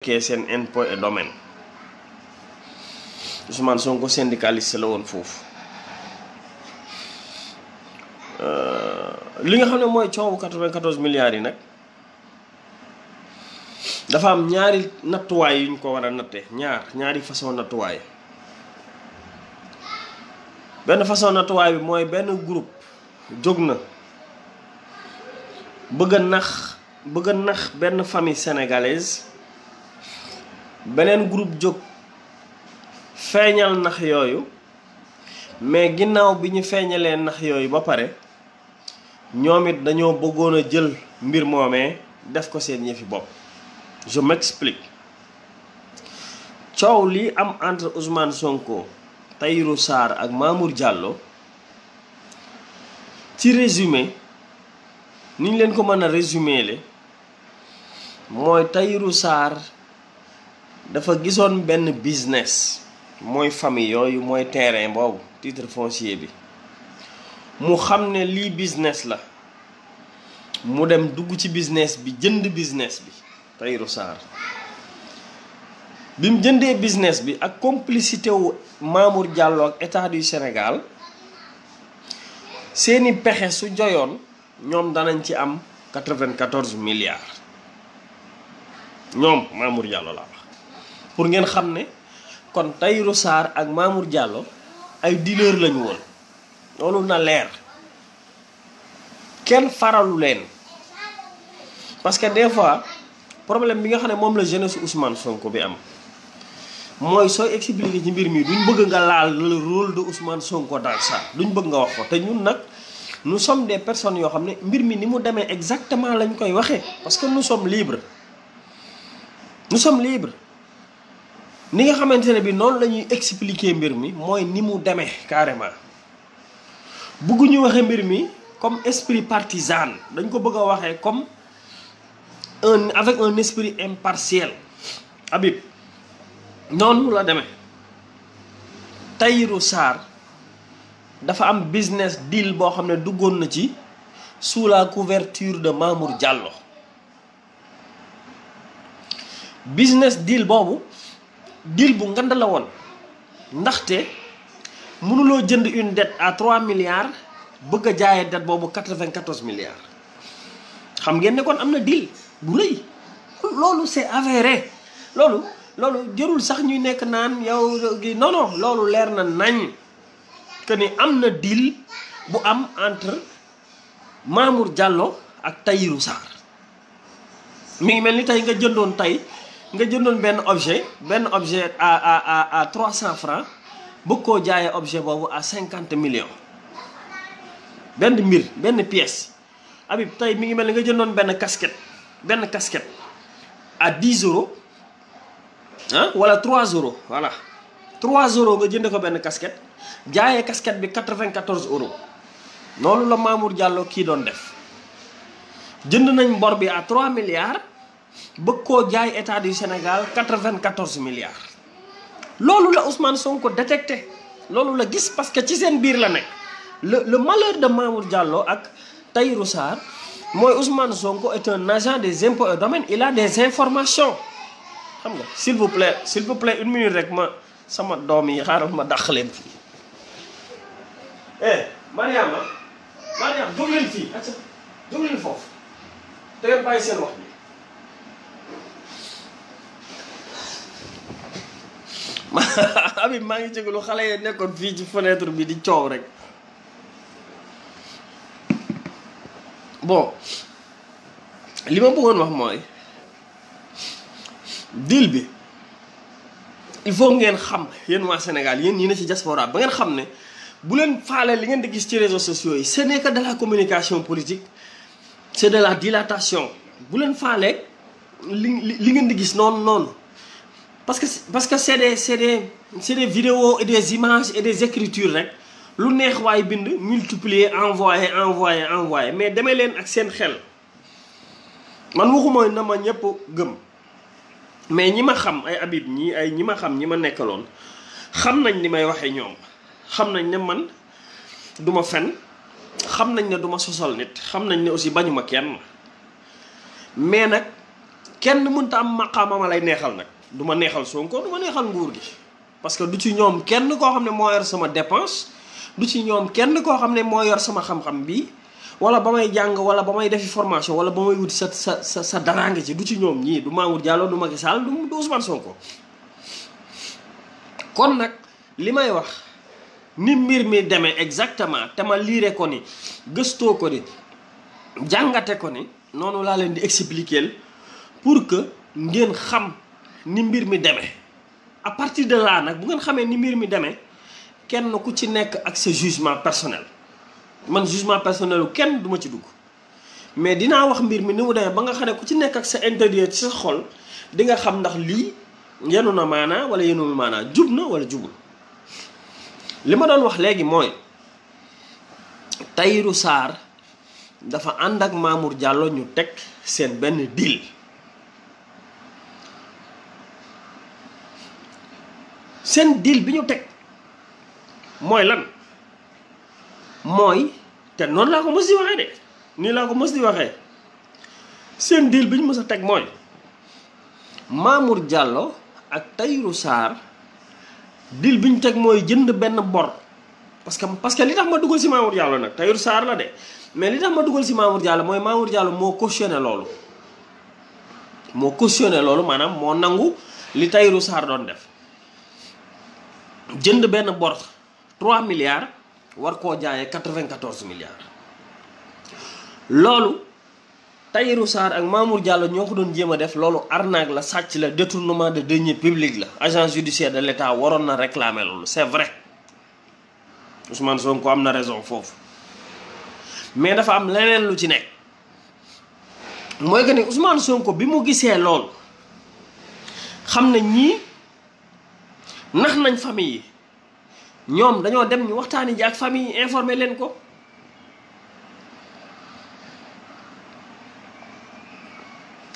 kee seen impôt et domaine Ousmane Sonko syndicaliste la woon foofu li nga xam ne mooy coowu 94 milliards yi nag dafa am ñaari nattuwaay yuñ ko war a natte ñaari façon nattuwaay. benn façon nattuwaay bi mooy benn groupe jóg na bëgg a nax benn famille sénégalaise, beneen groupe jóg feeñal nax yooyu, mais ginnaaw bi ñu feeñalee nax yooyu ba pare ñoom it dañoo bëggoon a jël mbir moomee def ko seen yëfi bopp. Je m'explique. coow li am entre Ousmane Sonko, Tahirou Sarr ak Mamour Diallo ci résumé ni ñu leen ko mën a résumé le mooy Tahirou Sarr dafa gisoon benn business, mooy famille yooyu, mooy terrain boobu, titre foncier bi, mu xam ne lii business la, mu dem dugg ci business bi, jënd business bi. Tahirou Sarr bi mu jëndee business bi ak complicité wu Mamour Diallo ak état du Sénégal, seeni pexe su joyoon ñoom danañ ci am 94 milliards ñoom Mamour Diallo laa wax, pour ngeen xam ne kon Tahirou Sarr ak Mamour Diallo ay dealer lañu woon. loolu na leer, kenn faralu leen, parce que des fois problème bi nga xam ne moom la jeunesse Ousmane Sonko bi am mooy sooy expliquer ci mbir mi duñ bëgg nga laal le rôle de Ousmane Sonko dans ça, duñ bëgg nga wax ko. te ñun nag nous sommes des personnes yoo xam ne mbir mi ni mu demee exactement lañ koy waxee, parce que nous sommes libres. Ni nga xamante ne bi noonu la ñuy expliquer mbir mi mooy ni mu demee carrément. bëgguñu waxee mbir mi comme esprit partisan, dañ ko bëgg a waxee comme avec un esprit impartial. Habib noonu la demee. Tahirou Sarr dafa am business deal boo xam ne duggoon na ci sous la couverture de Mamour Diallo. Business deal boobu deal bu ngand la woon, ndaxte mënuloo jënd une dette à 3 milliards bëgg a jaayee dette boobu 94 milliards. xam ngeen ne kon am na deal bu rëy. loolu c'est avéré. loolu jërul sax ñuy nekk naan yow gi non loolu leer na nañ que ni am na deal bu am entre Mamour Diallo ak Tahirou Sarr. mi ngi mel ni tey nga jëndoon benn objet à 300 francs bëgg koo jaayee objet boobu à 50 millions. benn pièce. Habib tey mi ngi mel ni nga jëndoon benn casquette à 10 euros wala 3 euros, voilà 3 euros nga jënd ko benn casquette, jaayee casquette bi 94 euros. loolu la Mamour Diallo kii doon def. jënd nañ bor bi à 3 milliards bëgg koo jaay état du Sénégal 94 milliards. loolu la Ousmane Sonko détecté, loolu la gis, parce que ci seen biir la nekk. le malheur de Mamour Diallo ak Tahirou Sarr mooy Ousmane Sonko est un agent des impôts et domaines, il a des informations. xam nga s'il vous plaît une minute rek ma sama doom yi xaaral ma dàq leen fii. Mariama jóg leen fii, acca jóg leen foofu te ngeen bàyyi seen wax bi. Habib maa ngi jégalu, xale yi nekkoon fii ci fenêtre bi di coow rek. bon li ma bëggoon wax mooy deal bi il faut ngeen xam, yéen waa Sénégal, yéen ñi ne ci diaspora ba ngeen xam ne bu leen faale li ngeen di gis ci réseaux sociaux yi, ce n'est que de la communication politique, c'est de la dilatation. bu leen faale li ngeen di gis noonu parce que c'est des vidéos et des images et des écritures rek. lu neex waay bind, multiplier, envoyer, mais demee leen ak seen xel. man waxuma na ma ñëpp gëm, mais ñi ma xam ay Habib ñi ma xam, ñi ma nekkaloon, xam nañ ni may waxee ñoom. xam nañ ne man duma fen, xam nañ ne duma sosal nit, xam nañ ne aussi bañuma kenn. mais nag kenn mënta am maqaama ma lay neexal nag du ma neexal Sonko du ma neexal nguur gi parce que du ci ñoom kenn koo xam ne moo yor sama dépense du ci ñoom kenn koo xam ne moo yor sama xam-xam bi wala ba may jàng wala ba may defi formation wala ba may wuti sa daraange ci du ci ñoom ñii du Mamour Diallo du Macky Sall du Ousmane Sonko. kon nag li may wax ni mbir mi demee exactement te ma liire ko ni gëstoo ko ni jàngate ko ni noonu laa leen di expliquer pour que ngeen xam ni mbir mi demee à partir de là nag bu ngeen xamee ni mbir mi demee kenn ku ci nekk ak sa jugement personnel man jugement personnel u kenn duma ci dugg mais dinaa wax mbir mi ni mu demee ba nga xam ne ku ci nekk ak sa intérieur ci sa xol di nga xam ndax lii yenu na maanaa wala yenul maanaa jub na wala jubul. li ma doon wax léegi mooy Tahirou Sarr dafa ànd ak Mamour Diallo ñu teg seen benn deal seen deal bi ñu teg mooy lan mooy te noonu laa ko mës di waxee de nii laa ko mës di waxee seen deal bi ñu mës a teg mooy Mamour Diallo ak Tahirou Sarr deal bi ñu teg mooy jënd benn bor parce que li tax ma dugal si Mamour Diallo nag Tahirou Sarr la de mais li tax ma dugal si Mamour Diallo mooy Mamour Diallo moo cautionné loolu maanaam moo nangu li Tahirou Sarr doon def jënd benn bor 3 milliards war koo jaayee 94 milliards loolu Tahirou Sarr ak Mamour Diallo ñoo ko doon jéem a def loolu arnaque la sàcc la détournement de deniers publics la agence judiciaire de l'État waroon na réclamer loolu c'est vrai Ousmane Sonko am na raison foofu mais dafa am leneen lu ci nekk mooy que ni Ousmane Sonko bi mu gisee loolu xam na ñii nax nañ famille yi ñoom dañoo dem ñu waxtaani ji ak famille yi informer leen ko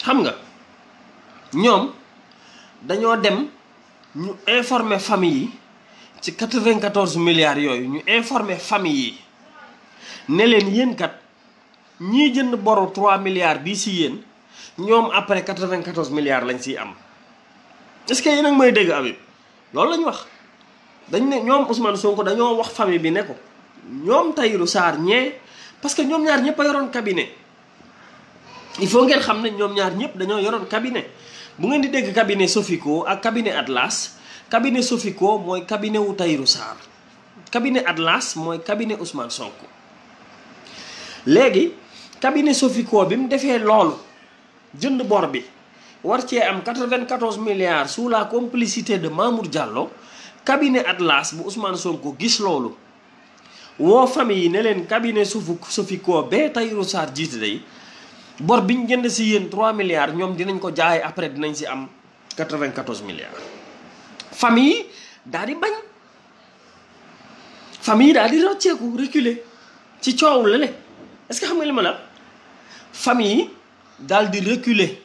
xam nga ñoom dañoo dem ñu informer famille yi ci 94 milliards yooyu ñu informer famille yi ne leen yéen kat ñii jënd boru 3 milliards bii si yéen ñoom après 94 milliards lañ siy am est-ce que yéen a ngi may dégg Habib loolu lañ wax dañ ne ñoom Ousmane Sonko dañoo wax famille bi ne ko ñoom Tahirou Sarr ñee parce que ñoom ñaar ñëpp a yoroon cabinet il faut ngeen xam ne ñoom ñaar ñëpp dañoo yoroon cabinet bu ngeen di dégg cabinet Sofico ak cabinet Atlas cabinet Sofico mooy cabinet wu Tahirou Sarr cabinet Atlas mooy cabinet Ousmane Sonko léegi cabinet Sofico bi mu defee loolu jënd bor bi war cee am 94 milliards sous la complicité de Mamour Diallo cabinet Atlas bu Ousmane Sonko gis loolu woo famille yi ne leen cabinet Sofico bee Tahirou Sarr jiite day bor bi ñu jënd si yéen 3 milliards ñoom dinañ ko jaay après dinañ si am 94 milliards. famille yi daal di bañ famille yi daal di rocceeku reculer ci coow la le est-ce que xam nga li ma la famille yi daal di reculer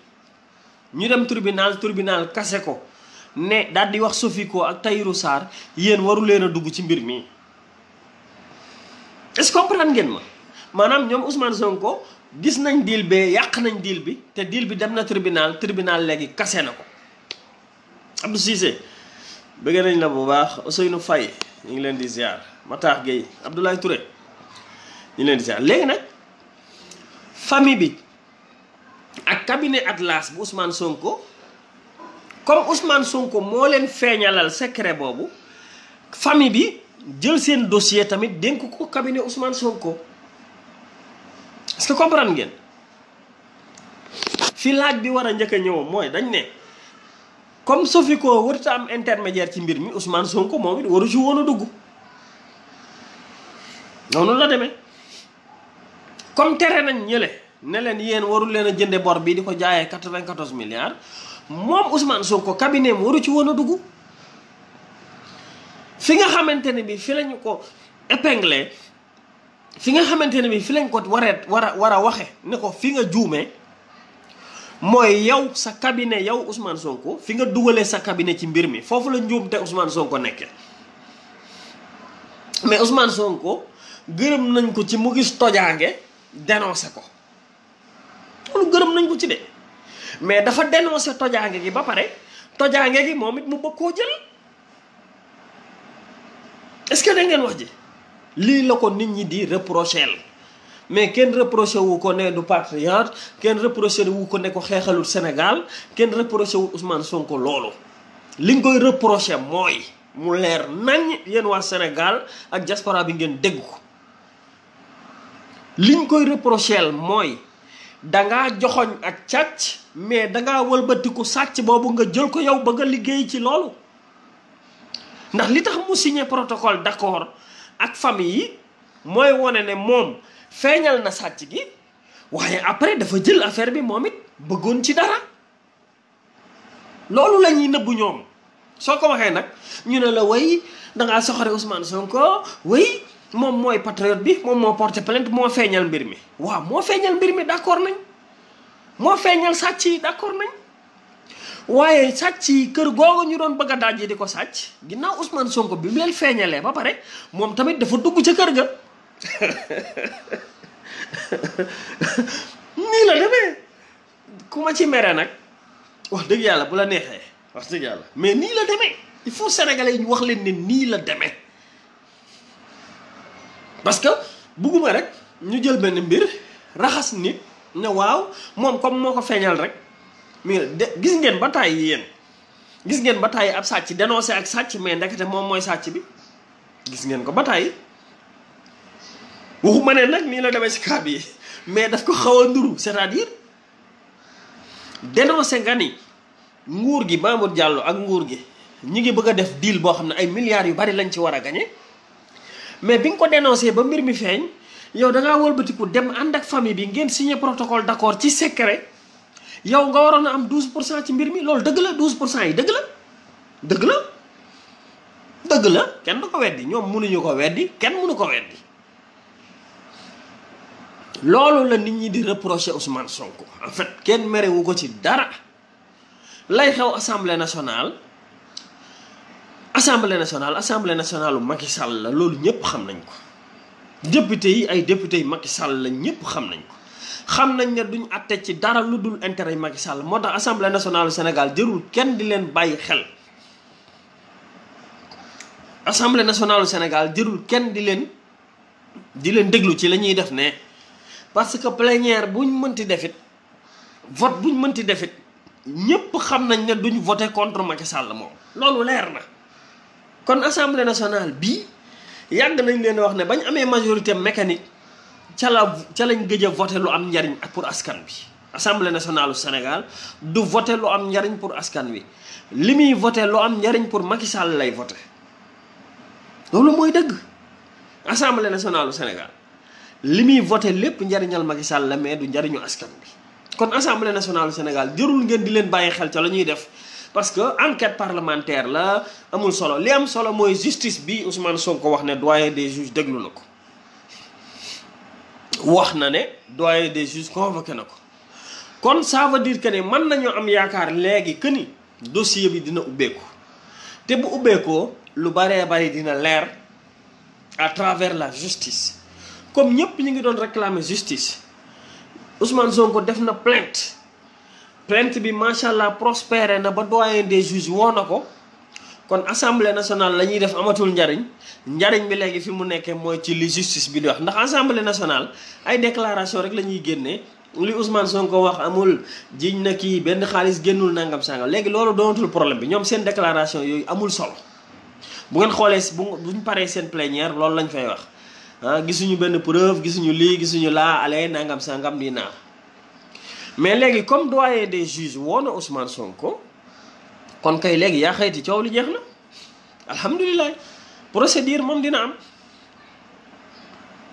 ñu dem tribunal kase ko ne daal di wax Sofico ak Tahirou Sarr yéen waru leen a dugg ci mbir mi. est-ce que comprendre ngeen ma maanaam ñoom Ousmane Sonko gis nañ deal bee yàq nañ deal bi te deal bi dem na tribunal léegi kase na ko. Abdou Cissé bëgg nañ la bu baax Ousseynou Faye ñu ngi leen di ziar Matar Gueye Abdoulaye Touré ñu ngi leen di ziar léegi nag famille bi ak cabinet Atlas bu Ousmane Sonko comme Ousmane Sonko moo leen feeñalal secret boobu famille bi jël seen dossier tamit dénk ko cabinet Ousmane Sonko. est-ce que comprendre ngeen fi laaj bi war a njëkk a ñëw mooy dañ ne comme Sofico warut a am intermédiaire ci mbir mi Ousmane Sonko moom it waru ci woon a dugg noonu la demee comme tere nañ ñële ne leen yéen warul leen a jënde bor bi di ko jaayee 94 milliards moom Ousmane Sonko cabinet am waru ci woon a dugg fi nga xamante ne bi fi lañu ko épinglé fi nga xamante ne bi fi lañ ko war a waxe ne ko fi nga juumee mooy yow sa cabinet yow Ousmane Sonko fi nga dugalee sa cabinet ci mbir mi foofu la njuum te Ousmane Sonko nekkee mais Ousmane Sonko gërëm nañ ko ci mu gis tojaange dénoncé ko loolu gërëm nañ ko ci de mais dafa dénoncé tojaange gi ba pare tojaange gi moom it mu bëgg koo jël. est-ce que da ngeen wax ji lii la ko nit ñi di reprocher mais kenn reproché wu ko ne du patriote kenn reproché wu ko ne ko xeexalul Sénégal kenn reproché wu Ousmane Sonko loolu. li nga koy reproché mooy mu leer nañ yéen waa Sénégal ak diaspora bi ngeen dégg ko liñ koy reproché mooy dangaa joxoñ ak càcc mais dangaa wëlbatiku sàcc boobu nga jël ko yow ba nga liggéey ci loolu. ndax li tax mu signé protocole d'accord ak famille yi mooy wone ne moom feeñal na sàcc gi waaye après dafa jël affaire bi moom it bëggoon ci dara loolu la ñuy nëbbu ñoom. soo ko waxee nag ñu ne la way dangaa soxore Ousmane Sonko way moom mooy patriote bi moom moo porté plainte moo feeñal mbir mi. waaw moo feeñal mbir mi d'accord nañ moo feeñal sàcc yi d'accord nañ waaye sàcc yi kër googu ñu doon bëgg a dajji di ko sàcc ginnaaw Ousmane Sonko bi mu leen feeñalee ba pare moom tamit dafa dugg ca kër ga. nii la demee ku ma ci mere nag wax dëgg yàlla bu la neexee wax dëgg yàlla mais nii la demee il faut sénégalais yi ñu wax leen ne nii la demee. parce que bugguma rek ñu jël benn mbir raxas nit ne waaw moom comme moo ko feeñal rek mi de gis ngeen ba tàyyi yéen gis ngeen ba tàyyi ab sàcc dénoncé ak sàcc mais ndekete moom mooy sàcc bi gis ngeen ko ba tàyyi. waxuma ne nag nii la demee si cas bi mais daf ko xaw a nduru c'est-à-dire dénoncé nga ni nguur gi Mamour Diallo ak nguur gi ñi ngi bëgg a def deal boo xam ne ay milliards yu bari lañ ci war a gagné mais bi nga ko dénoncé ba mbir mi feeñ yow da ngaa wëlbatiku dem ànd ak famille bi ngeen signé protocole d'accord ci secret yow nga waroon a am 12% ci mbir mi loolu dëgg la 12% yi dëgg la dëgg la dëgg la kenn du ko weddi ñoom mënuñu ko weddi kenn mënu ko weddi. loolu la nit ñi di reprocher Ousmane Sonko en fait kenn merewu ko ci dara lay xew assemblée nationale u Macky Sall la loolu ñëpp xam nañ ko. député yi ay député yi Macky Sall la ñëpp xam nañ ko xam nañ ne duñ atte ci dara lu dul intérêt yi Macky Sall moo tax assemblée nationale du Sénégal jërul kenn di leen bàyyi xel. assemblée nationale du Sénégal jërul kenn di leen déglu ci la ñuy def ne. parce que plénière buñ mënti defit vote buñ mënti defit ñëpp xam nañ ne duñ voté contre Macky Sall moom loolu leer na. kon assemblée nationale bii yàgg nañ leen wax ne bañ amee majorité mécanique ca lañ gëj a voté lu am njariñ ak pour askan bi. assemblée nationale du Sénégal du voté lu am njariñ pour askan wi li muy voté lu am njariñ pour Macky Sall lay voté loolu mooy dëgg. assemblée nationale du Sénégal li muy voté lépp njariñal Macky Sall la mais du njariñu askan bi. kon assemblée nationale du Sénégal jërul ngeen di leen bàyyi xel ca la ñuy def parce que enquête parlementaire la amul solo li am solo mooy justice bi Ousmane Sonko wax ne doyen des juges déglu na ko. wax na ne doyen des juges convoqué na ko kon ça veut dire que ne mën nañoo am yaakaar léegi que ni dossier bi dina ubbeeku te bu ubbeekoo lu baree bari dina leer à travers la justice. comme ñëpp ñu ngi doon réclamer justice Ousmane Sonko def na plainte bi macha allah prospéré na ba doyen des juges woo na ko kon assemblée nationale la ñuy def amatul njariñ bi léegi fi mu nekkee mooy ci li justice bi di wax ndax assemblée nationale ay déclaration rek la ñuy génnee li Ousmane Sonko wax amul jiñ na kii benn xaalis génnul nangam sangam léegi loolu doonatul problème bi ñoom seen déclaration yooyu amul solo bu ngeen xoolee buñ paree seen plénière loolu lañ fay wax. gisuñu benn preuve gisuñu lii gisuñu laa ale nangam sangam di naa mais léegi comme doyen des juges woo na Ousmane Sonko kon kay léegi yaa xayti coow li jeex na alhamdulilah procédure moom dina am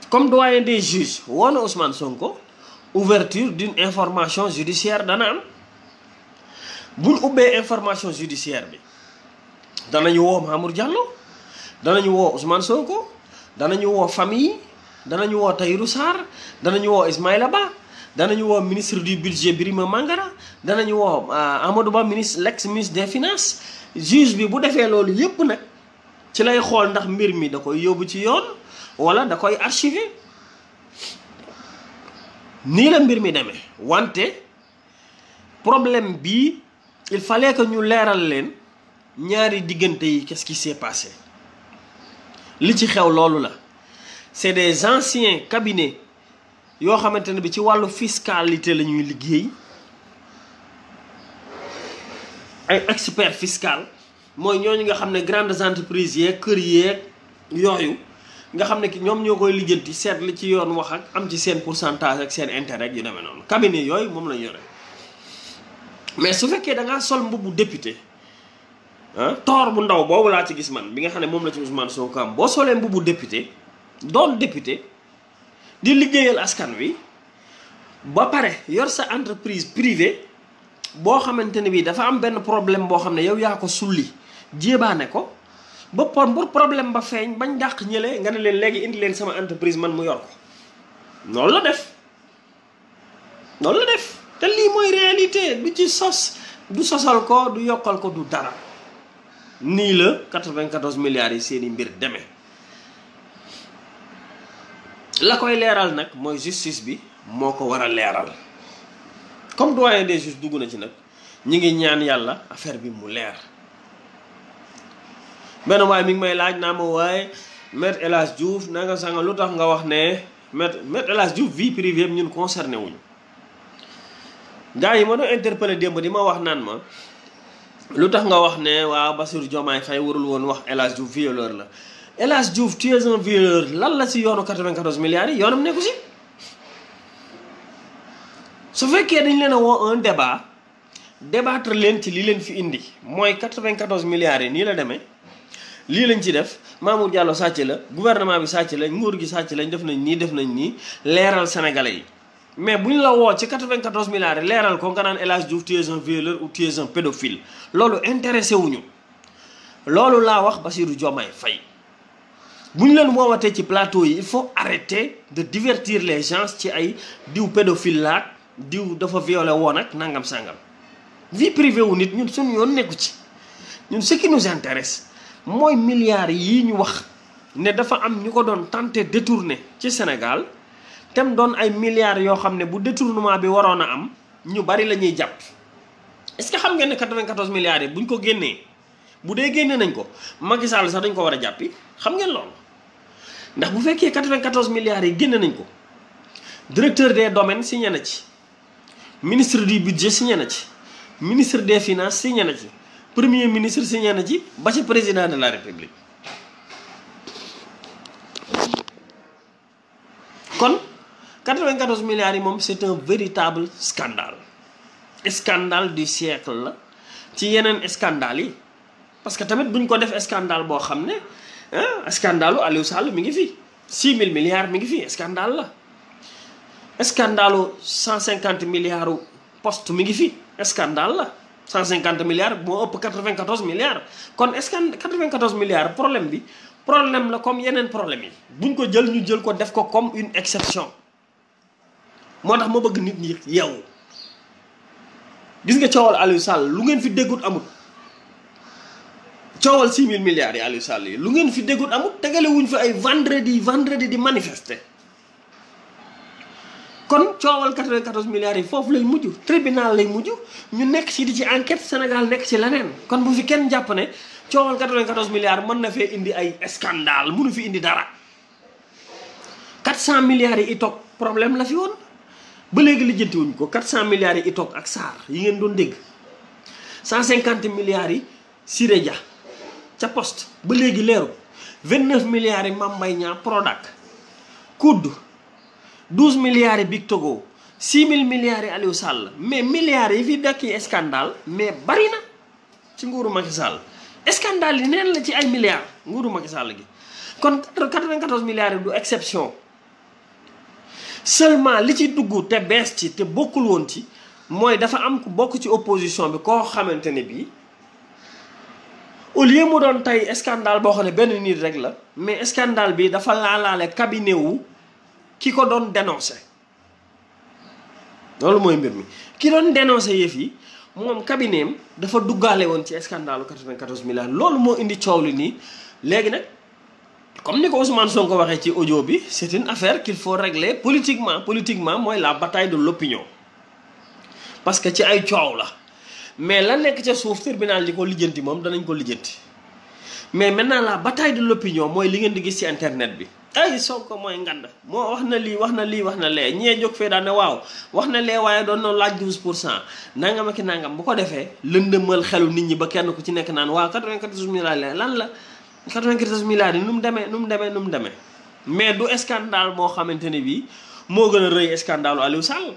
comme doyen des juges woo na Ousmane Sonko ouverture d'une information judiciaire dana am buñ ubbee information judiciaire bi danañu woo Mamour Diallo danañu woo Ousmane Sonko danañu woo famille danañu woo Tahirou Sarr danañu woo Ismaïla Ba danañu woo ministre du budget Birima Mangara danañu woo Amadou Ba l'ex-ministre des finances juge bi bu defee loolu yépp nag ci lay xool ndax mbir mi da koy yóbbu ci yoon wala da koy archiver nii la mbir mi demee wante problème bi il fallait que ñu leeral leen ñaari diggante yi qu'est-ce qui s'est passé li ci xew loolu la c'est des anciens cabinets yoo xamante ne bi ci wàllu fiscalité la ñuy liggéey ay expert fiscal mooy ñooñu nga xam ne grandes entreprises yeeg kër yeeg yooyu nga xam ne ki ñoom ñoo koy lijjanti seet li ci yoon wax ak am ci seen pourcentage ak seen intérêt yu demee noonu cabinet yooyu moom la ñu yore mais su fekkee da ngaa sol mbubbu député toor bu ndaw boobu laa ci gis man bi nga xam ne moom la ci Ousmane Sonko am boo solee mbubbu député doon député di liggéeyal askan wi ba pare yor sa entreprise privée boo xamante ne bii dafa am benn problème boo xam ne yow yaa ko sulli jéebaane ko ba pour problème ba feeñ bañ dàq ñële nga ne leen léegi indi leen sama entreprise man mu yor ko loolu la def te lii mooy réalité du ci sos du sosal ko du yokkal ko du dara nii la 94 milliards yi seeni mbir demee la koy leeral nag mooy justice bi moo ko war a leeral comme doyen des juges dugg na ci nag ñi ngi ñaan yàlla affaire bi mu leer benn waaye mi ngi may laaj naa ma waaye Maître El Hadji Diouf nanga sanga lu tax nga wax ne Maître El Hadji Diouf vie privée ñun concerné wuñu gars yi ma doon interpellé démb di ma wax naan ma lu tax nga wax ne waaw Bassirou Diomaye Faye warul woon wax El Hadji Diouf violeur la El Hadji Diouf tu es un violeur lan la si yoonu 94 milliards yi yoonam nekku si su fekkee dañ leen a woo un débattre leen ci li leen fi indi mooy 94 milliards yi nii la demee lii lañ ci def Mamour Diallo sàcc la gouvernement bi sàcc la nguur gi sàcc lañ def nañ nii leeral sénégalais yi mais bu ñu la woo ci 94 milliards yi leeral ko nga naan El Hadji Diouf tu es un violeur ou tu es un pédophile loolu intéressé wuñu loolu laa wax Bassirou Diomaye Faye bu ñu leen woowatee ci plateau yi il faut arrêter de divertir les gens ci ay diw pédophile laak diw dafa violé woon ak nangam sangam vie privée wu nit ñun suñu yoon nekku ci ñun ce qui nous intéresse mooy milliards yii ñu wax ne dafa am ñu ko doon tenté détourner ci Sénégal tem doon ay milliards yoo xam ne bu détournement bi waroon a am ñu bari la ñuy jàpp est-ce que xam ngeen ne 94 milliards yi buñ ko génnee bu dee génne nañ ko Macky Sall sax dañ ko war a jàppi xam ngeen loolu ndax bu fekkee 94 milliards yi génne nañ ko directeur des domaines signé na ci ministre du budget signé na ci ministre des finances signé na ci premier ministre signé na ci ba ci président de la république kon 94 milliards yi moom c'est un véritable scandale du siècle la ci yeneen scandale yi parce que tamit buñ ko def scandale boo xam ne scandalu Aliou Sall mi ngi fi 6000 milliards mi ngi fi scandale la scandalu 150 milliards poste mi ngi fi scandale la 150 milliards moo ëpp 94 milliards kon est-ce que 94 milliards problème la comme yeneen problème yi buñ ko jël ñu jël ko def ko comme une exception moo tax ma bëgg nit ñi yeewu gis nga coowal Aliou Sall lu ngeen fi déggut amut coowal 6000 milliards yi Aliou Sall yi lu ngeen fi déggut amut tegale wuñ fi ay vendredi di manifester kon coowal 94 milliards yi foofu lay mujj tribunal lay mujj ñu nekk ci di ci enquête Sénégal nekk ci leneen kon bu fi kenn jàpp ne coowal 94 milliards mën na fee indi ay scandale mënu fi indi dara 400 milliards yi toog problème la fi woon ba léegi lijjanti wuñ ko 400 milliards yi toog ak SAR yi ngeen doon dégg 150 milliards yi Siré Dia ca poste ba léegi leeru 29 milliards yi Mame Mbaye Niang Prodac kudd 12 milliards yi Big Togo 6000 milliards yi Aliou Sall mais milliards yi fi dekk yi scandale mais bari na ci nguuru Macky Sall scandale yi neen la ci ay milliards nguuru Macky Sall gi kon 94 milliards yi du exception seulement li ci dugg te bees ci te bokkul woon ci mooy dafa am ku bokk ci opposition bi koo xamante ne bii au lieu mu doon tey scandale boo xam ne benn nit rek la mais scandale bi dafa laalaale cabinet wu ki ko doon dénoncé loolu mooy mbir mi ki doon dénoncé yëf yi moom cabinet am dafa duggaale woon ci scandale 94 milliards loolu moo indi coow li nii léegi nag comme ni ko Ousmane Sonko waxee ci audio bi c'est une affaire qu'il faut régler politiquement mooy la bataille de l'opinion parce que ci ay coow la mais la nekk ca suuf tribunal di ko lijjanti moom danañ ko lijjanti mais maintenant la bataille de l'opinion mooy li ngeen di gis ci internet bi ay Sonko mooy ngand moo wax na lii wax na lii wax na lee ñee jóg fee daal ne waaw wax na lee waaye doon na laaj 12% nangam ak nangam bu ko defee lëndëmal xelu nit ñi ba kenn ku ci nekk naan waaw 94 milliards lan la 94 milliards yi nu mu demee mais du scandale moo xamante ne bii moo gën a rëy scandale Aliou Sall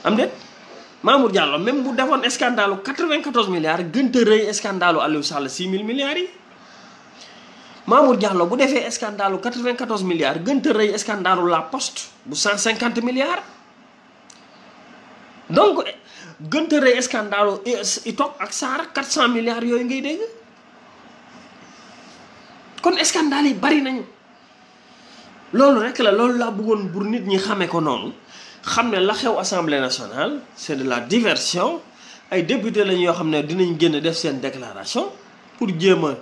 am déet Mamour Diallo même bu defoon scandale 94 milliards gënta rëy scandale Aliou Sall 6000 milliards yi Mamour Diallo bu defee scandale 94 milliards gënta rëy scandale La Poste bu 150 milliards donc gënta rëy scandale Itok ak Sara 400 milliards yooyu ngay dégg kon scandale yi bari nañu loolu rek la loolu laa bëggoon pour nit ñi xamee ko noonu xam ne la xew assemblée nationale c'est de la diversion ay député lañ yoo xam ne dinañ génn def seen déclaration pour jéem a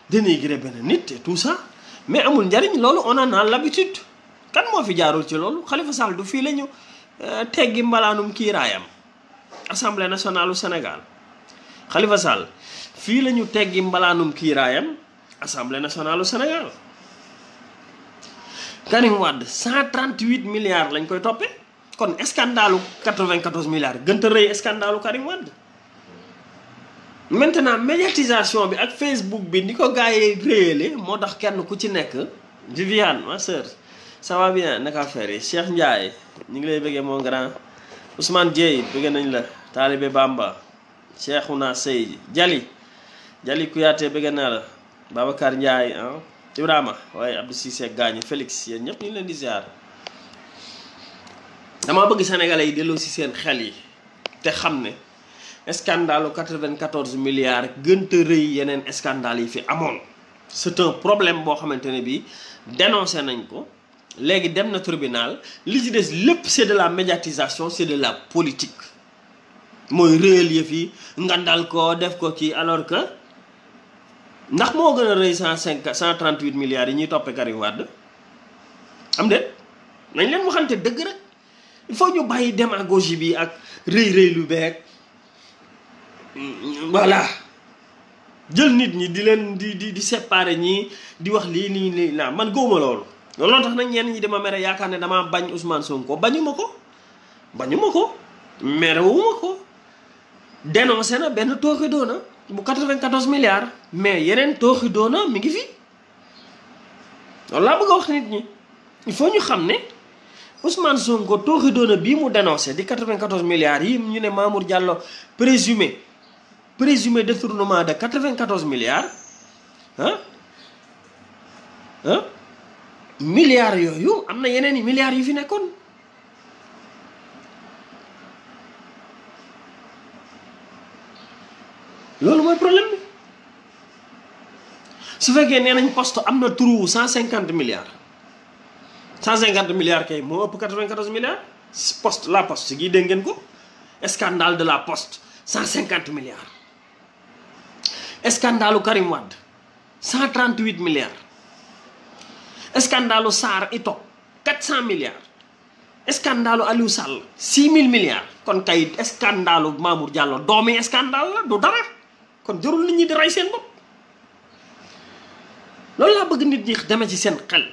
dénigrer benn nit et tout ça mais amul njariñ loolu on en a l'habitude kan moo fi jaarul ci loolu Khalifa Sall du fii la ñu teggi mbalaanum kiiraayam assemblée nationale u Sénégal Khalifa Sall fii la ñu teggi mbalaanum kiiraayam assemblée nationale u Sénégal Karim Wade 138 milliards lañ koy toppee kon scandalu 94 milliards gënta rëy scandalu Karim Wade maintenant médiatisation bi ak Facebook bi ni ko gars yi réyale moo tax kenn ku ci nekk Viviane ma sœur ça va bien naka affaire yi Cheikh Ndiaye ñu ngi lay bëggee mon grand Ousmane Dieye bëgg nañ la Talibé Bamba Cheikhouna Sey Jali Kouyaté bëgg naa la Babacar Ndiaye ah Ibrahima waaye Abdou Cissé gaañu Félix yéen ñëpp ñu ngi leen di ziar dama bëgg sénégalais yi delloo si seen xel yi te xam ne scandale 94 milliards gënta rëy yeneen scandale yi fi amoon c'est un problème boo xamante ne bii dénoncé nañ ko léegi dem na tribunal li ci des lépp c'est de la médiatisation c'est de la politique mooy réel yëf yi ngandal ko def ko ci alors que ndax moo gën a rëy 138 milliards yi ñuy toppee Karim Wade am de nañ leen waxante dëgg rek il faut ñu bàyyi démagogie bi ak rëy lu beeg voilà jël nit ñi di leen di séparer ñii di wax lii naa man góoma loolu tax nag ñenn ñi dama mere yaakaar ne damaa bañ Ousmane Sonko bañuma ko merewuma ko dénoncé na benn tooxi doona bu 94 milliards mais yeneen tooxi doona mi ngi fi loolu laa bëgg a wax nit ñi il faut ñu xam ne Ousmane Sonko tooxi doona bii mu dénoncé di 94 milliards yi ñu ne Mamour Diallo présumé détournement de 94 milliards milliards yooyu am na yeneen i milliards yu fi nekkoon loolu mooy problème bi su fekkee nee nañ poste am na trou 150 milliards 150 milliards kay moo ëpp 94 milliards la poste gi dégg ngeen ko scandale de la poste 150 milliards scandalu Karim Wade 138 milliards scandalu Sarr Itok 400 milliards scandalu Aliou Sall 6000 milliards kon kay scandalu Mamour Diallo doomi scandale la du dara kon jarul nit ñi di rey seen bopp loolu laa bëgg nit ñi demee ci seen xel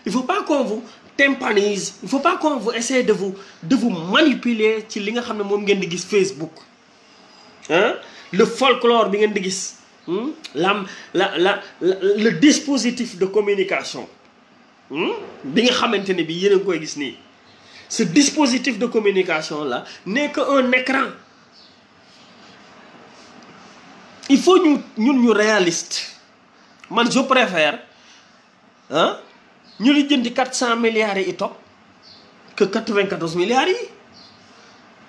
il faut pas qu'on vous tympanise il faut pas qu'on vous essaie de vous manipuler ci li nga xam ne moom ngeen di gis Facebook le folklore bi ngeen di gis le dispositif de communication bi nga xamante ne bi yéen a ngi koy gis nii ce dispositif de communication là n'est que un écran il faut ñu réaliste man je préfère ñu li jëndi 400 milliards yi Itok que 94 milliards yi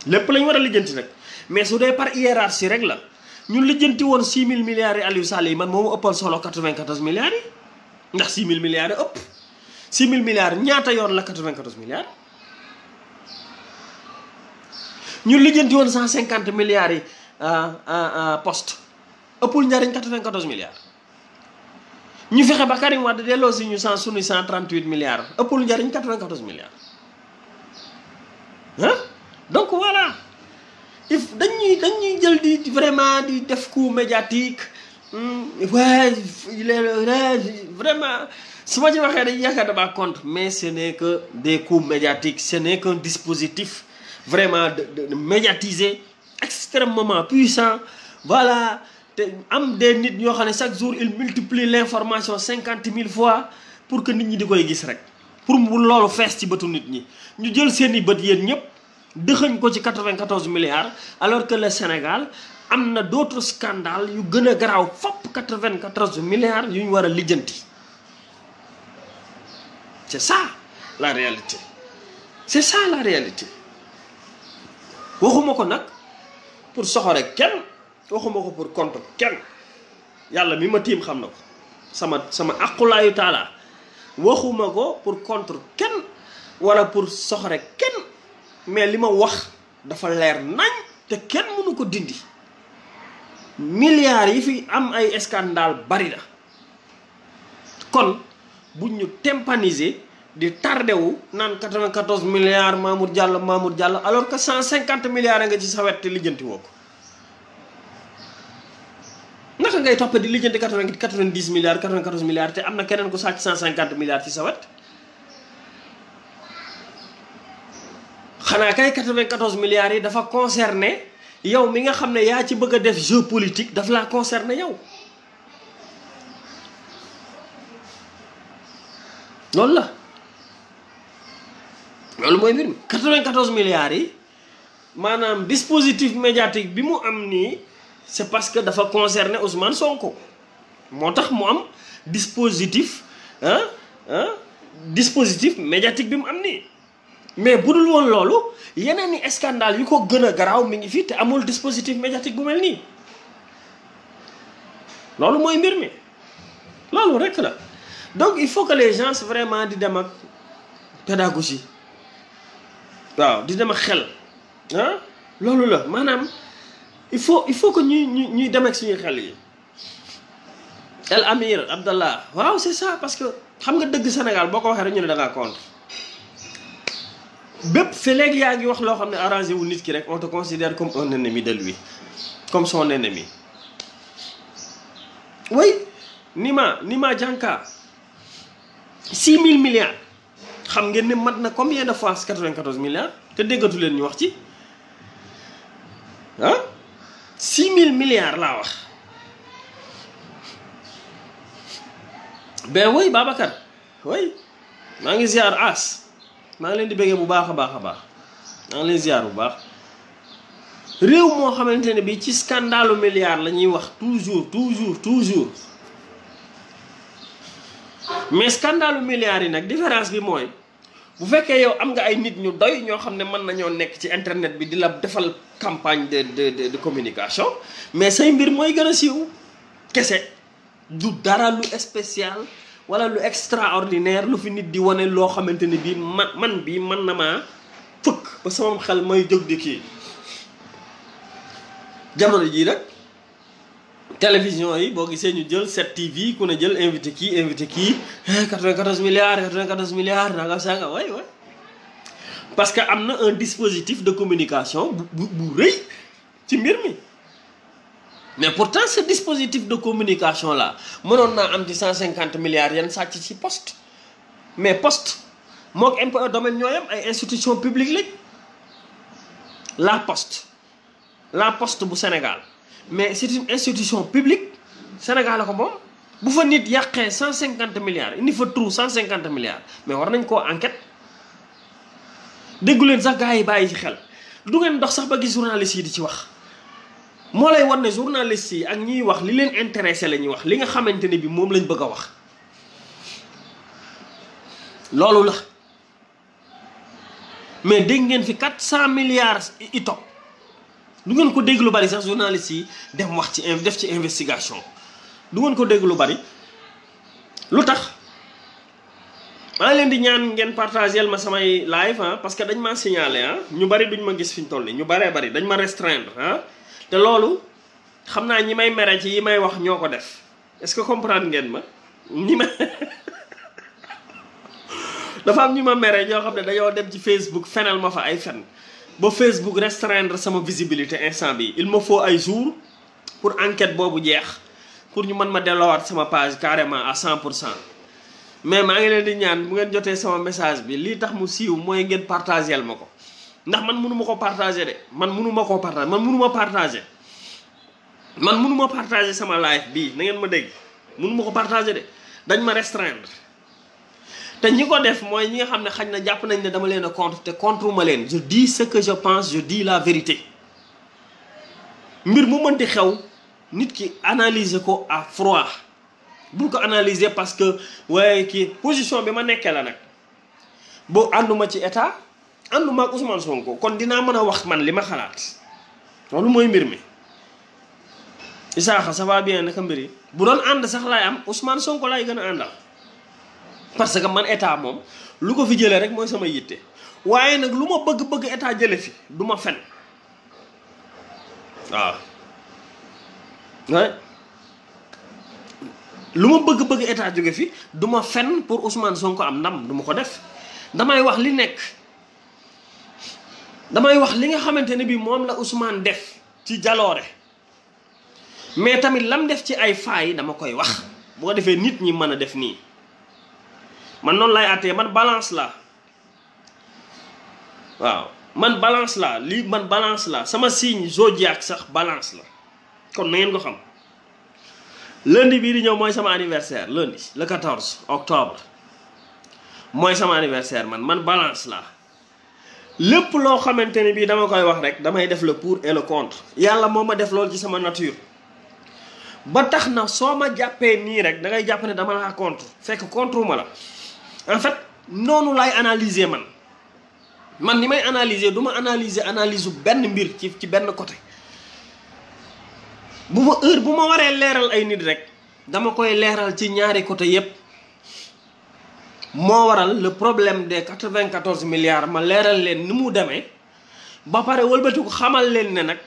lépp lañ war a lijjanti rek mais su dee par hiérarchie rek la ñun lijjanti woon 6000 milliards yi Aliou Sall yi man moomu ëppal solo 94 milliards yi ndax 6000 milliards yi ëpp 6000 milliards ñaata yoon la 94 milliards ñun lijjanti woon 150 milliards yi poste ëppul njariñ 94 milliards ñu fexe ba Karim Wade delloo si ñu suñu 138 milliards ëppul njariñ 94 milliards donc voilà dañuy jël di vraiment di def coup médiatique. Ouais, il est vraiment su ma ci waxee dañ yaakaar damaa contre, mais ce n'est que des coups médiatiques, ce n'est qu'un dispositif vraiment de médiatisé extrêmement puissant. Voilà, te am des nit ñoo xam ne chaque jour il multiplie l'information 50 000 fois pour que nit ñi di koy gis rek, pour mu loolu fees ci bëtu nit ñi ñu jël seeni bët yéen ñëpp dëxëñ ko ci 94 milliards, alors que le Sénégal am na d'autres scandales yu gën a garaaw fopp 94 milliards yu ñu war a lijjanti. C'est ça la réalité, c'est ça la réalité. waxuma ko nag pour soxore kenn, waxuma ko pour contre kenn, yàlla mi ma tiim xam na ko, sama aqulaayu taala. waxuma ko pour contre kenn wala pour soxore kenn, mais li ma wax dafa leer nañ te kenn mënu ko dindi. milliards yi fi am ay scandale bari na, kon buñ ñu tympaniser di tardé wu naan 94 milliards Mamour Diallo alors que 150 milliards nga ci sa wet te lijjanti woo ko. naka ngay topp di lijjanti 90 milliards 94 milliards te am na keneen ku sàcc 150 milliards ci sa wet. xanaa kay 94 milliards yi dafa concerné yow mi nga xam ne yaa ci bëgg a def jeu politique, daf laa concerné yow. loolu la loolu mooy mbir mi. 94 milliards yi maanaam dispositif médiatique bi mu am nii, c'est parce que dafa concerné Ousmane Sonko moo tax mu am dispositif dispositif médiatique bi mu am nii. mais bu dul woon loolu yeneen i scandale yu ko gën a garaaw mi ngi fi te amul dispositif médiatique bu mel nii. loolu mooy mbir mi, loolu rek la. donc il faut que les gens vraiment di dem ak pédagogie, waaw di dem ak xel loolu la maanaam il faut que ñuy dem ak suñuy xel yi. El Amir Abdallah, waaw c'est ça, parce que xam nga dëgg Sénégal boo ko waxee rek ñu ne da ngaa contre. bépp fi léegi yaa ngi wax loo xam ne arrangé wu nit ki rek on te considère comme un ennemi de lui, comme son ennemi. oui Nima Dianka 6 000 milliards xam ngeen ne mat na combien de fois 94 milliards te déggatu leen ñu wax ci 6 000 milliards laa wax. ben oui Babacar, oui maa ngi ziar As, maa ngi leen di bëggee bu baax a baax maa ngi leen ziar bu baax. réew moo xamante ne bi ci scandalu milliards la ñuy wax toujours mais scandalu milliards yi nag différence bi mooy bu fekkee yow am nga ay nit ñu doy ñoo xam ne mën nañoo nekk ci internet bi di la defal campagne de communication, mais say mbir mooy gën a siiw kese, du dara lu spécial wala lu extraordinaire lu fi nit di wane loo xamante ne bii man na maa fëkk ba sama xel may jóg di kii. jamono jii nag télévision yi boo gisee ñu jël 7TV ku ne jël invité kii 94 milliards nanga sanga way parce que am na un dispositif de communication bu rëy ci mbir mi. mais pourtant ce dispositif de communication là mënoon naa am ci 150 milliards yan sàcc ci poste, mais poste mook impôt domaine ñooyam ay institution publique lañ. la poste bu Sénégal mais c'est une institution publique, Sénégal la ko moom. bu fa nit yàqee 150 milliards indi fa trou 150 milliards mais war nañ koo enquête. déggu leen sax gars yi bàyyi ci xel, du ngeen dox sax ba gis journalistes yi di ci wax. moo lay wan ne journalistes yi ak ñiy wax li leen intéressé la ñuy wax, li nga xamante ne bi moom lañ bëgg a wax. loolu la mais dégg ngeen fi 400 milliards i topp du ngeen ko dégg lu bari sax journalistes yi dem wax ci def ci investigation, du ngeen ko dégg lu bari. lu tax maa leen di ñaan ngeen partagel ma samay live parce que dañ ma signalé ñu bari duñ ma gis fi ñu toll nii, ñu baree bari dañ ma restreindre te loolu xam naa ñi may mere ci yi may wax ñoo ko def. est-ce que comprendre ngeen ma ñi ma dafa am ñu ma mere ñoo xam ne dañoo dem ci Facebook fenal ma fa ay fen ba Facebook restreindre sama visibilité instant bi il me faut ay jours pour enquête boobu jeex pour ñu mën ma delloowaat sama page carrément à 100%. mais maa ngi leen di ñaan bu ngeen jotee sama message bi lii tax mu siiw mooy ngeen partagel ma ko ndax man mënu ma ko partager de man mënu ma koo partager man mënu ma partager sama live bii na ngeen ma dégg mënu ma ko partager de dañ ma restreindre. te ñi ko def mooy ñi nga xam ne xañ na jàpp nañ ne dama leen a contre te contre ma leen je dis ce que je pense, je dis la vérité. mbir mu mënti xew nit ki analyser ko à froid bul ko analyser parce que waaye kii position bi ma nekkee la nag boo ànduma ci état ànduma ak Ousmane Sonko kon dinaa mën a wax man li ma xalaat loolu mooy mbir mi. Isaaxa ça va bien naka mbir yi bu doon ànd sax laay am Ousmane Sonko laay gën a àndal parce que man état moom lu ko fi jëlee rek mooy sama yitte waaye nag lu ma bëgg état jële fi du ma fen waaw lu ma bëgg état jóge fi du ma fen pour Ousmane Sonko am ndam du ma ko def damay wax li nekk damay wax li nga xamante ne bi moom la Ousmane def ci jaloore mais tamit lam def ci ay faay dama koy wax bu ko defee nit ñi mën a def nii man noonu lay àttee man balance la waaw man balance la lii man balance la sama signe zodiaque sax balance la kon na ngeen ko xam. lundi bii di ñëw mooy sama anniversaire lundi le 14 octobre mooy sama anniversaire man balance la lépp loo xamante ne bii dama koy wax rek damay def le pour et le contre yàlla moo ma def loolu ci sama nature. ba tax na soo ma jàppee nii rek da ngay jàpp ne dama laa contre fekk contre ma la en fait noonu laay analyser man ni may analyser du ma analyse benn mbir ci benn côté bu ma waree leeral ay nit rek dama koy leeral ci ñaari côté yépp moo waral le problème des 94 milliards ma leeral leen ni mu demee ba pare wëlbati ko xamal leen ne nag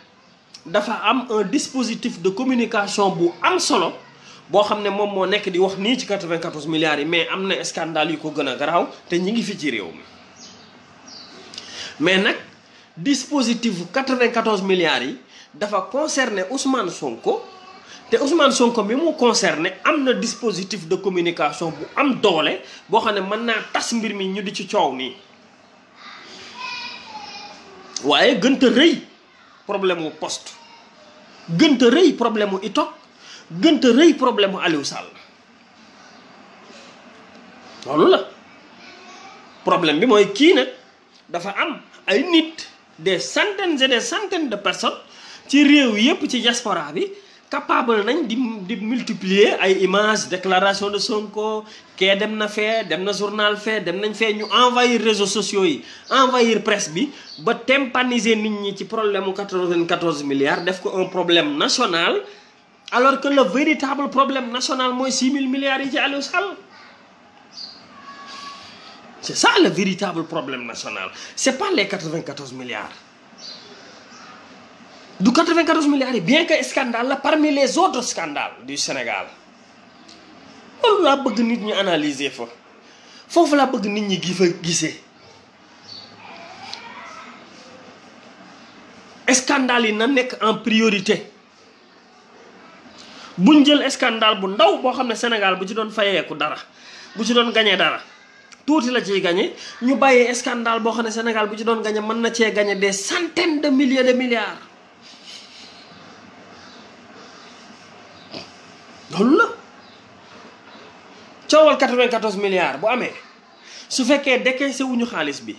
dafa am un dispositif de communication bu am solo boo xam ne moom moo nekk di wax nii ci 94 milliards yi mais am na scandale yu ko gën a garaaw te ñi ngi fi ci réew mi mais nag dispositif 94 milliards yi dafa concerner Ousmane Sonko te Ousmane Sonko mi mu concerné am na dispositif de communication bu am doole boo xam ne mën naa tas mbir mi ñu di ci coow nii waaye gënta rëy problème mu poste gënta rëy problème mu itok gënta rëy problème mu Aliou Sall loolu la problème bi mooy kii nag dafa am ay nit des centaines et des centaines de personnes ci réew yépp ci diaspora bi capable nañ di multiplier ay images déclaration de Sonko kee dem na fee dem na journal fee dem nañ fee ñu envahir réseaux sociaux yi envahir presse bi ba tympaniser nit ñi ci problème mu 94 milliards def ko un problème national alors que le véritable problème national mooy 6 000 milliards yi ci Aliou Sall. C'est ça le véritable problème national c'est pas les 94 milliards. du 94 milliards yi bien que scandale la parmi les autres scandales du Sénégal loolu laa bëgg nit ñi analyser fa foofu laa bëgg nit ñi gisee scandale yi na nekk en priorité buñ jël scandale bu ndaw boo xam ne Sénégal bu ci doon fayeeku dara bu ci doon gañee dara tuuti la ciy gañe ñu bàyyee scandale boo xam ne Sénégal bu ci doon gañe mën na cee gañe des centaines de milliers de milliards. loolu la coowal 94 milliards bu amee su fekkee décaissé wuñu xaalis bi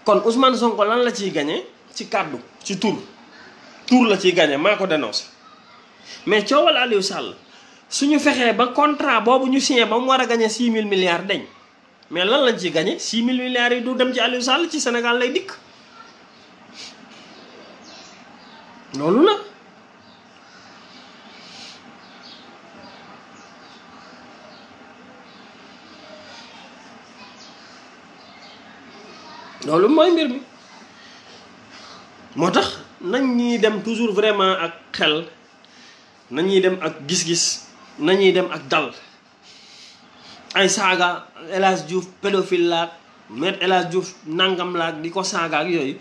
kon Ousmane Sonko lan la ciy gagné ci kàddu ci tur la ciy gagné maa ko dénoncé mais coowal Aliou Sall suñu fexee ba contrat boobu ñu signé ba mu war a gagné 6 000 milliards dañ mais lan lañ ciy gagné 6 000 milliards yi du dem ci Aliou Sall ci Sénégal lay dikk loolu la. loolu mooy mbir mi moo tax nañ ñuy dem toujours vraiment ak xel nañuy dem ak gis-gis nañuy dem ak dal ay saaga El Hadj Diouf pédophile laak maître El Hadj Diouf nangam laak di ko saaga ak yooyu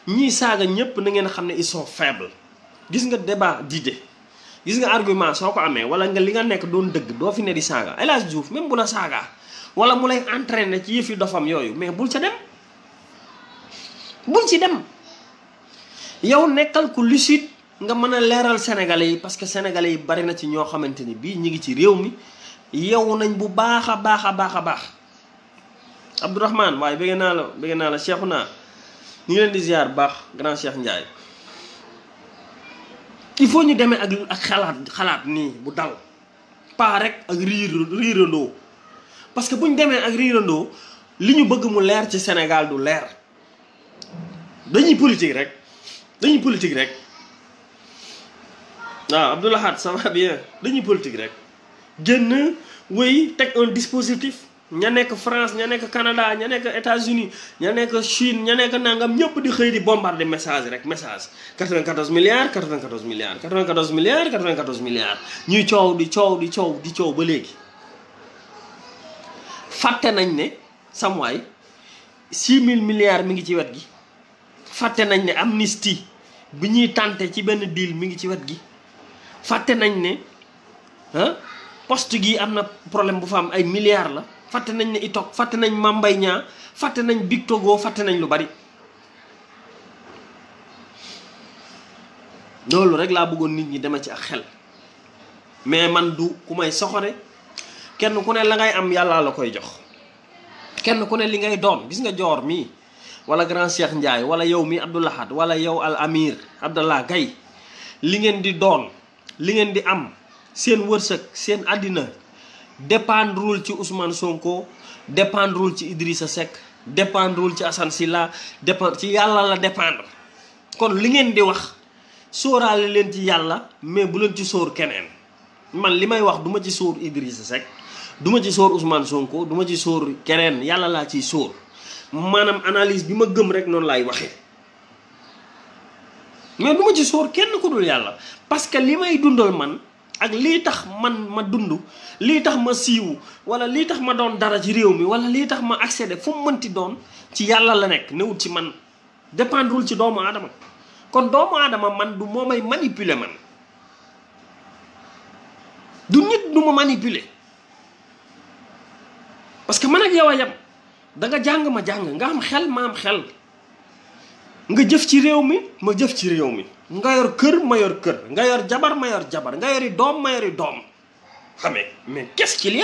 ñii saaga ñëpp na ngeen xam ne ils sont faibles. gis nga débat d'idée gis nga argument soo ko amee wala nga li nga nekk doon dëgg doo fi ne di saaga El Hadj Diouf même bu la saagaa wala mu lay entraîner ci yëfi dofam yooyu mais bul ca dem bul ci dem yow nekkal ku lucide nga mën a leeral sénégalais yi parce que sénégalais yi bari na ci ñoo xamante ni bii ñi ngi ci réew mi yow nañ bu baax a baax a baax a baax Abdourahmane waaye bëgg naa la Cheikhouna ñu ngi leen di ziar baax grand Cheikh Ndiaye. il faut ñu demee ak xalaat nii bu dal pas rek ak riirandoo parce que bu ñu demee ak riirandoo li ñu bëgg mu leer ci Sénégal du leer dañuy politique rek waaw Abdoulahad ça va bien dañuy politique rek génn wéy teg un dispositif ña nekk France ña nekk Canada ña nekk États-Unis ña nekk Chine ña nekk nangam ñëpp di xëy di bombarder message rek message 94 milliards 94 milliards 94 milliards 94 milliards ñuy coow di coow ba léegi fàtte nañ ne samwaay 6000 milliards mi ngi ci wet gi fàtte nañ ne amnistie bi ñuy tànte ci benn deal mi ngi ci wet gi fàtte nañ ne poste gi am na problème bu fa am ay milliards la fàtte nañ ne itok fàtte nañ Mame Mbaye Niang fàtte nañ Big Togo fàtte nañ lu bari loolu rek laa bëggoon nit ñi dema ci ak xel mais man du ku may soxore kenn ku ne la ngay am yàlla la koy jox kenn ku ne li ngay doon gis nga joor mii wala grand Cheikh Ndiaye wala yow mii Abdoulahad wala yow Al Amir Abdallah Gaye li ngeen di doon li ngeen di am seen wërsëg seen àddina dépendrul ci Ousmane Sonko dépendrul ci Idrissa Seck dépendrul ci Assane Sylla dépend ci yàlla la dépendre kon li ngeen di wax sóoraale leen ci yàlla mais bu leen ci sóor keneen man li may wax duma ci sóor Idrissa Seck duma ci sóor Ousmane Sonko duma ci sóor keneen yàlla laa ciy sóor maanaam analyse bi ma gëm rek noonu laay waxee mais duma ci sóor kenn ku dul yàlla parce que li may dundal man ak lii tax man ma dund lii tax ma siiwu wala lii tax ma doon dara ci réew mi wala lii tax ma accéder fu mu mënti doon ci yàlla la nekk newut ci man dépendrul ci doomu aadama kon doomu aadama man du moo may manipuler man du nit du ma manipuler parce que man ak yow a yam da nga jàng ma jàng nga am xel ma am xel nga jëf ci réew mi ma jëf ci réew mi nga yor kër ma yor kër nga yor jabar ma yor jabar nga yori doom ma yori doom xamee mais qu'est-ce qu'il y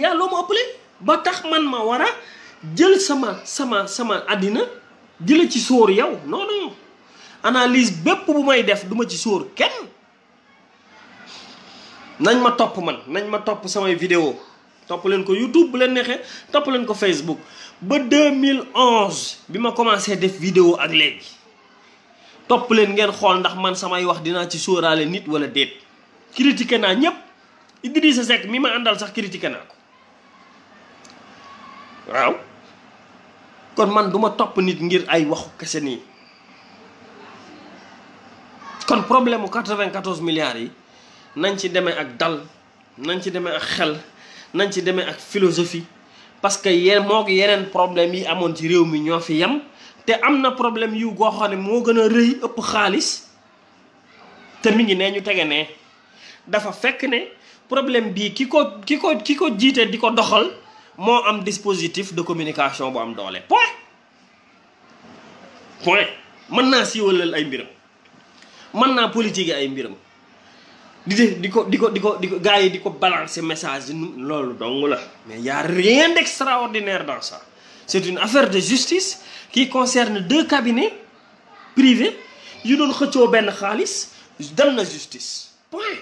a loo ma ëppale ba tax man ma war a jël sama àddina di la ci sóor yow non analyse bépp bu may def duma ci sóor kenn nañ ma topp man nañ ma topp samay vidéo topp leen ko YouTube bu leen neexee topp leen ko Facebook ba 2011 bi ma commencé def vidéo ak léegi topp leen ngeen xool ndax man samay wax dinaa ci sóoraale nit wala déet critiqué naa ñëpp Idrissa Seck mi ma àndal sax critiqué naa ko waaw kon man duma topp nit ngir ay waxu kese nii kon problème mu 94 milliards yi nañ ci demee ak dal nañ ci demee ak xel nañ ci demee ak philosophie parce que moo ko yeneen problème yi amoon ci réew mi ñoo fi yem te am na problème yu goo xam ne moo gën a rëy ëpp xaalis te mi ngi ne ñu tege ne dafa fekk ne problème bii ki ko jiite di ko doxal moo am dispositif de communication bu am doole point mën naa siiwalal ay mbiram mën naa politique ay mbiram di ko gars yi di ko balancer message loolu dong la mais y a rien d'extraordinaire dans ça c'est une affaire de justice qui concerne 2 cabinets privés yu doon xëccoo benn xaalis dem na justice point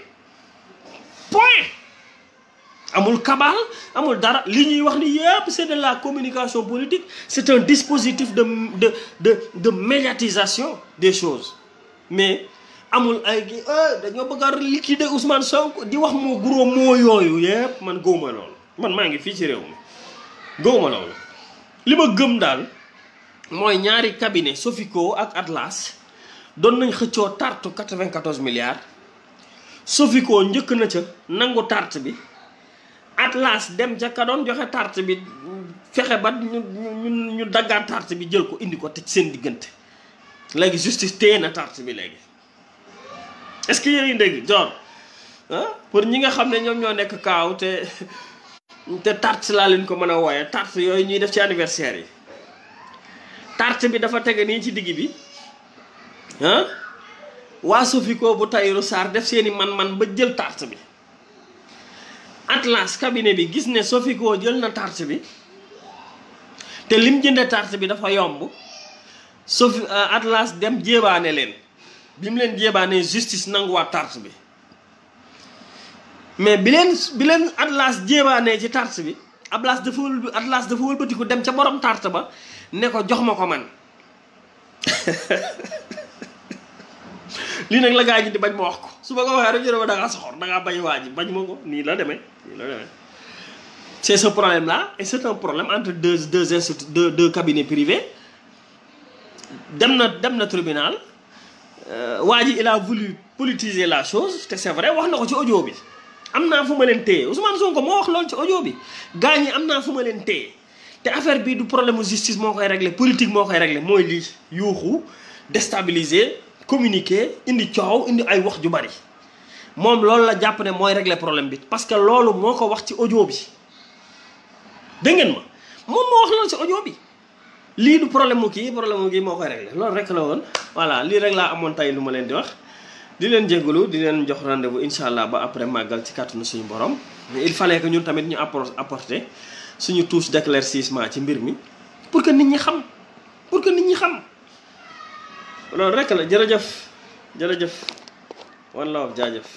amul kabal amul dara li ñuy wax ni yépp c'est de la communication politique c'est un dispositif de médiatisation des choses mais amul ay dañoo bëgg a liquider Ousmane Sonko di wax moo gros moo yooyu yépp man gëwuma loolu man maa ngi fii ci réew mi gëwuma loolu li ma gëm daal mooy ñaari cabinet Sofico ak Atlas doon nañ xëccoo tarte 94 milliards Sofico njëkk na ca nangu tarte bi Atlas dem ca ka doon joxe tarte bi fexe ba ñu daggaat tarte bi jël ko indi ko te seen diggante léegi justice téye na tarte bi léegi est-ce que yéen a ngi dégg genre pour ñi nga xam ne ñoom ñoo nekk kaaw te tarte laa leen ko mën a wooye tarte yooyu ñuy def ci anniversaire yi tarte bi dafa tege nii ci digg bi waa Sofico bu Tahirou Sarr def seeni man-man ba jël tarte bi Atlas cabinet bi gis ne Sofico jël na tarte bi te lim jënde tarte bi dafa yomb Atlas dem jéebaane leen bi mu leen jéebaane justice nanguwaat tarte bi mais bi leen Atlas jéebaane ci tarte bi Atlas dafa wëlbatiku dem ca borom tarte ba ne ko jox ma ko man lii nag la gaa ñi di bañ ma wax ko su ma ko waxee rek ñu ne ma da ngaa soxor da ngaa bañ waa ji bañ ma ko nii la demee c'est ce problème là et c'est un problème entre deux cabinets privés dem na tribunal waa ji il a voulu politiser la chose te c'est vrai wax na ko ci audio bi am naa fu ma leen téye Ousmane Sonko moo wax loolu ci audio bi gaa ñi am naa fu ma leen téye te affaire bi du problème mu justice moo koy régler politique moo koy régler mooy lii yuuxu déstabiliser communiquer indi coow indi ay wax ju bari moom loolu la jàpp ne mooy régler problème bi parce que loolu moo ko wax ci audio bi dégg ngeen ma moom moo wax loolu ci audio bi lii du problème mu kii moo koy régler loolu rek la woon voilà lii rek laa amoon tey lu ma leen di wax di leen jégalu di leen jox rendez-vous incha allah ba après màggal ci kàttanu suñu borom mais il fallait que ñun tamit ñu apporter suñu touche d'éclaircissement ci mbir mi pour que nit ñi xam loolu rek la jërëjëf one love jaajëf